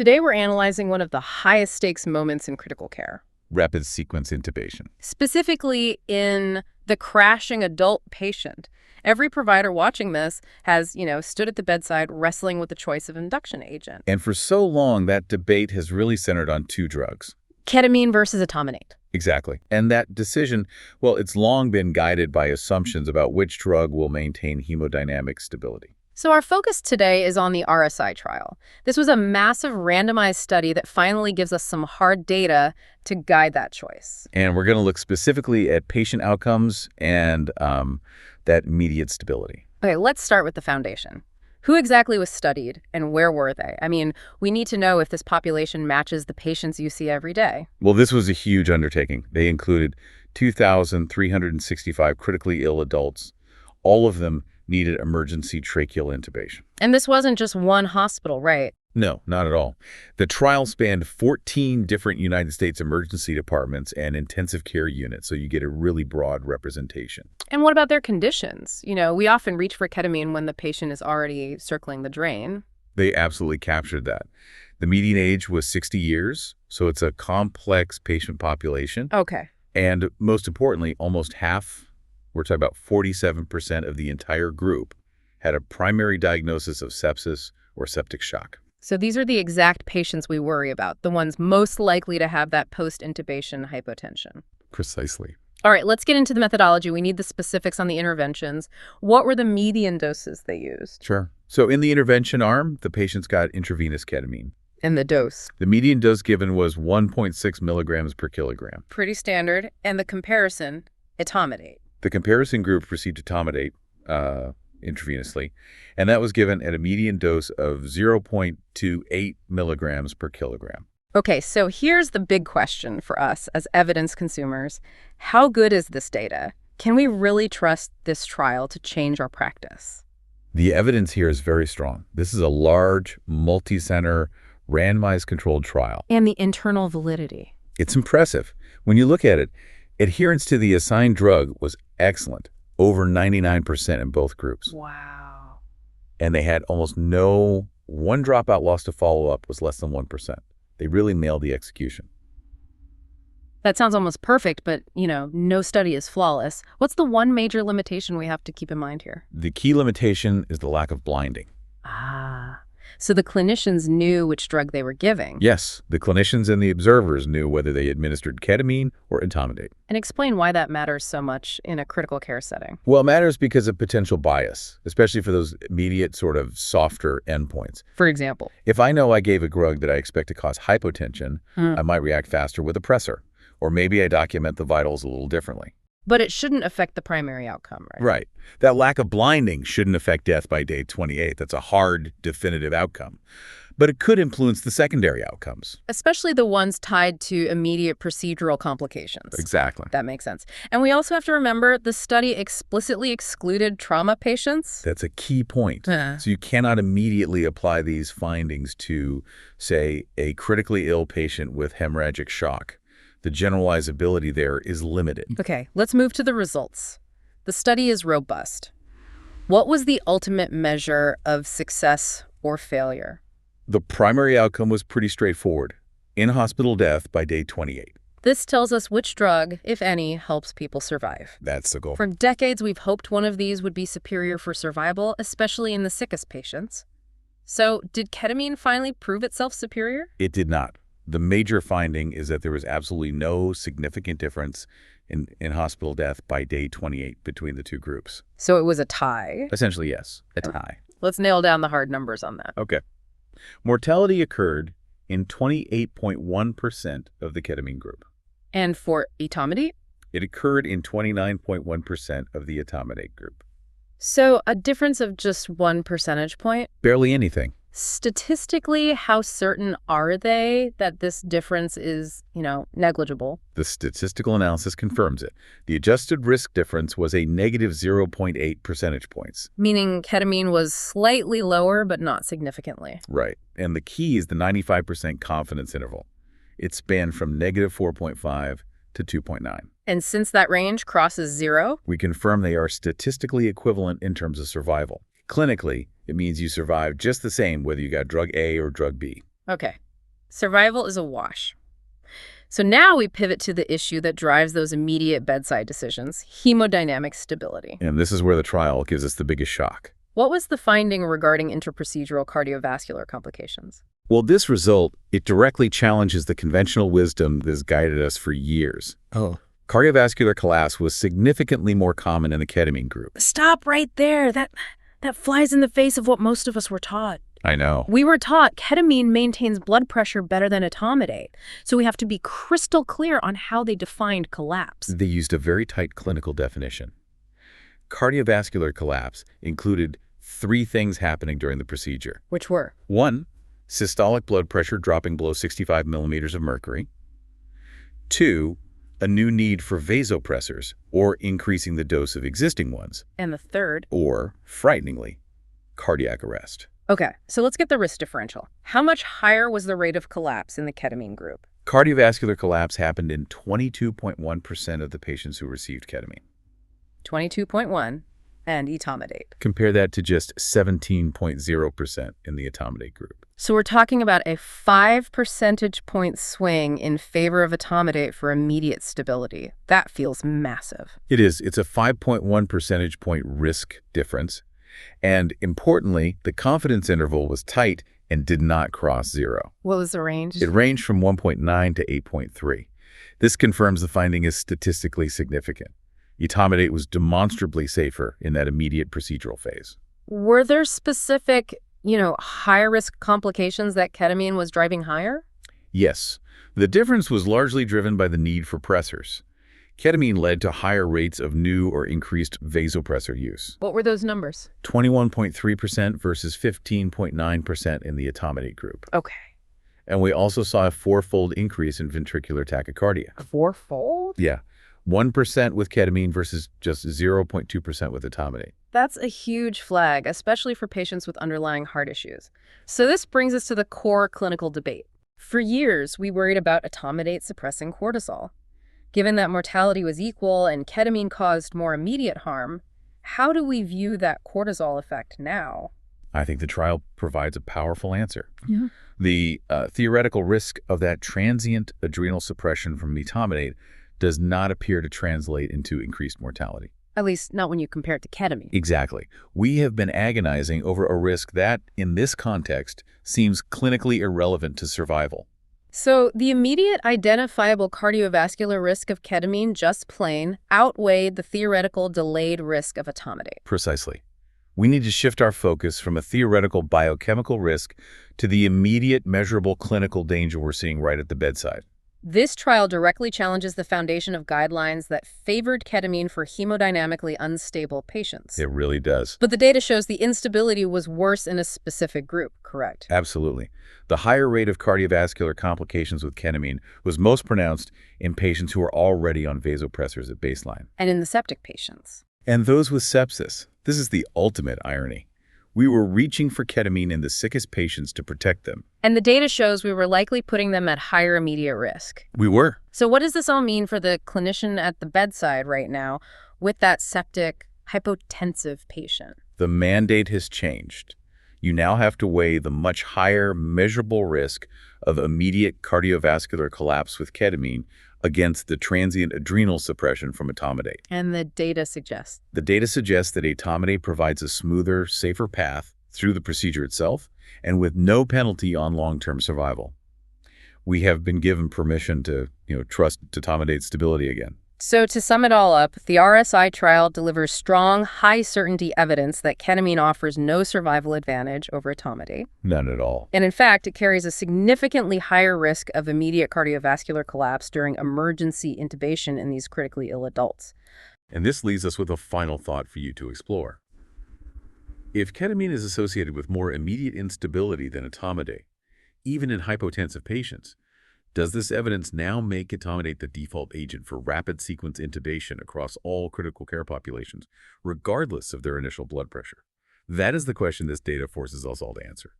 Today we're analyzing one of the highest stakes moments in critical care. Rapid sequence intubation. Specifically in the crashing adult patient. Every provider watching this has, stood at the bedside wrestling with the choice of induction agent. And for so long, that debate has really centered on two drugs. Ketamine versus Etomidate. Exactly. And that decision, well, it's long been guided by assumptions about which drug will maintain hemodynamic stability. So our focus today is on the RSI trial. This was a massive randomized study that finally gives us some hard data to guide that choice. And we're going to look specifically at patient outcomes and that immediate stability. Okay, let's start with the foundation. Who exactly was studied and where were they? I mean, we need to know if this population matches the patients you see every day. Well, this was a huge undertaking. They included 2,365 critically ill adults. All of them needed emergency tracheal intubation. And this wasn't just one hospital, right? No, not at all. The trial spanned 14 different United States emergency departments and intensive care units, so you get a really broad representation. And what about their conditions? We often reach for ketamine when the patient is already circling the drain. They absolutely captured that. The median age was 60 years, so it's a complex patient population. Okay. And most importantly, almost half, we're talking about 47% of the entire group, had a primary diagnosis of sepsis or septic shock. So these are the exact patients we worry about, the ones most likely to have that post-intubation hypotension. Precisely. All right, let's get into the methodology. We need the specifics on the interventions. What were the median doses they used? Sure. So in the intervention arm, the patients got intravenous ketamine. And the dose? The median dose given was 1.6 milligrams per kilogram. Pretty standard. And the comparison, Etomidate. The comparison group received Etomidate intravenously, and that was given at a median dose of 0.28 milligrams per kilogram. Okay, so here's the big question for us as evidence consumers. How good is this data? Can we really trust this trial to change our practice? The evidence here is very strong. This is a large, multi-center, randomized controlled trial. And the internal validity. It's impressive. When you look at it, adherence to the assigned drug was excellent, over 99% in both groups. Wow. And they had almost no, one dropout lost to follow-up was less than 1%. They really nailed the execution. That sounds almost perfect, but, no study is flawless. What's the one major limitation we have to keep in mind here? The key limitation is the lack of blinding. So the clinicians knew which drug they were giving. Yes, the clinicians and the observers knew whether they administered ketamine or Etomidate. And explain why that matters so much in a critical care setting. Well, it matters because of potential bias, especially for those immediate sort of softer endpoints. For example? If I know I gave a drug that I expect to cause hypotension, I might react faster with a pressor. Or maybe I document the vitals a little differently. But it shouldn't affect the primary outcome, right? Right. That lack of blinding shouldn't affect death by day 28. That's a hard, definitive outcome. But it could influence the secondary outcomes. Especially the ones tied to immediate procedural complications. Exactly. That makes sense. And we also have to remember the study explicitly excluded trauma patients. That's a key point. So you cannot immediately apply these findings to, say, a critically ill patient with hemorrhagic shock. The generalizability there is limited. Okay, let's move to the results. The study is robust. What was the ultimate measure of success or failure? The primary outcome was pretty straightforward. In-hospital death by day 28. This tells us which drug, if any, helps people survive. That's the goal. For decades, we've hoped one of these would be superior for survival, especially in the sickest patients. So, did ketamine finally prove itself superior? It did not. The major finding is that there was absolutely no significant difference in hospital death by day 28 between the two groups. So it was a tie? Essentially, yes, a tie. Let's nail down the hard numbers on that. Okay. Mortality occurred in 28.1% of the ketamine group. And for Etomidate? It occurred in 29.1% of the Etomidate group. So a difference of just 1 percentage point? Barely anything. Statistically, how certain are they that this difference is, negligible? The statistical analysis confirms it. The adjusted risk difference was a negative 0.8 percentage points. Meaning ketamine was slightly lower, but not significantly. Right. And the key is the 95% confidence interval. It spanned from negative 4.5 to 2.9. And since that range crosses 0? We confirm they are statistically equivalent in terms of survival. Clinically, it means you survive just the same whether you got drug A or drug B. Okay. Survival is a wash. So now we pivot to the issue that drives those immediate bedside decisions, hemodynamic stability. And this is where the trial gives us the biggest shock. What was the finding regarding interprocedural cardiovascular complications? Well, this result, it directly challenges the conventional wisdom that has guided us for years. Oh. Cardiovascular collapse was significantly more common in the ketamine group. Stop right there. That flies in the face of what most of us were taught. I know. We were taught ketamine maintains blood pressure better than etomidate, so we have to be crystal clear on how they defined collapse. They used a very tight clinical definition. Cardiovascular collapse included 3 things happening during the procedure. Which were? 1, systolic blood pressure dropping below 65 millimeters of mercury. 2, a new need for vasopressors, or increasing the dose of existing ones. And the third? Or, frighteningly, cardiac arrest. Okay, so let's get the risk differential. How much higher was the rate of collapse in the ketamine group? Cardiovascular collapse happened in 22.1% of the patients who received ketamine. 22.1 and etomidate. Compare that to just 17.0% in the etomidate group. So we're talking about a 5 percentage point swing in favor of etomidate for immediate stability. That feels massive. It is. It's a 5.1 percentage point risk difference. And importantly, the confidence interval was tight and did not cross 0. What was the range? It ranged from 1.9 to 8.3. This confirms the finding is statistically significant. Etomidate was demonstrably safer in that immediate procedural phase. Were there specific, high-risk complications that ketamine was driving higher? Yes. The difference was largely driven by the need for pressors. Ketamine led to higher rates of new or increased vasopressor use. What were those numbers? 21.3% versus 15.9% in the etomidate group. Okay. And we also saw a 4-fold increase in ventricular tachycardia. 4-fold? Yeah. 1% with ketamine versus just 0.2% with etomidate. That's a huge flag, especially for patients with underlying heart issues. So this brings us to the core clinical debate. For years, we worried about etomidate suppressing cortisol. Given that mortality was equal and ketamine caused more immediate harm, how do we view that cortisol effect now? I think the trial provides a powerful answer. Yeah. The theoretical risk of that transient adrenal suppression from etomidate does not appear to translate into increased mortality. At least not when you compare it to ketamine. Exactly. We have been agonizing over a risk that, in this context, seems clinically irrelevant to survival. So the immediate identifiable cardiovascular risk of ketamine just plain outweighed the theoretical delayed risk of etomidate. Precisely. We need to shift our focus from a theoretical biochemical risk to the immediate measurable clinical danger we're seeing right at the bedside. This trial directly challenges the foundation of guidelines that favored ketamine for hemodynamically unstable patients. It really does. But the data shows the instability was worse in a specific group, correct? Absolutely. The higher rate of cardiovascular complications with ketamine was most pronounced in patients who are already on vasopressors at baseline. And in the septic patients. And those with sepsis. This is the ultimate irony. We were reaching for ketamine in the sickest patients to protect them. And the data shows we were likely putting them at higher immediate risk. We were. So what does this all mean for the clinician at the bedside right now with that septic, hypotensive patient? The mandate has changed. You now have to weigh the much higher measurable risk of immediate cardiovascular collapse with ketamine against the transient adrenal suppression from etomidate. And the data suggests? The data suggests that etomidate provides a smoother, safer path through the procedure itself and with no penalty on long-term survival. We have been given permission to, trust etomidate's stability again. So to sum it all up, the RSI trial delivers strong, high-certainty evidence that ketamine offers no survival advantage over etomidate. None at all. And in fact, it carries a significantly higher risk of immediate cardiovascular collapse during emergency intubation in these critically ill adults. And this leaves us with a final thought for you to explore. If ketamine is associated with more immediate instability than etomidate, even in hypotensive patients, does this evidence now make etomidate the default agent for rapid sequence intubation across all critical care populations, regardless of their initial blood pressure? That is the question this data forces us all to answer.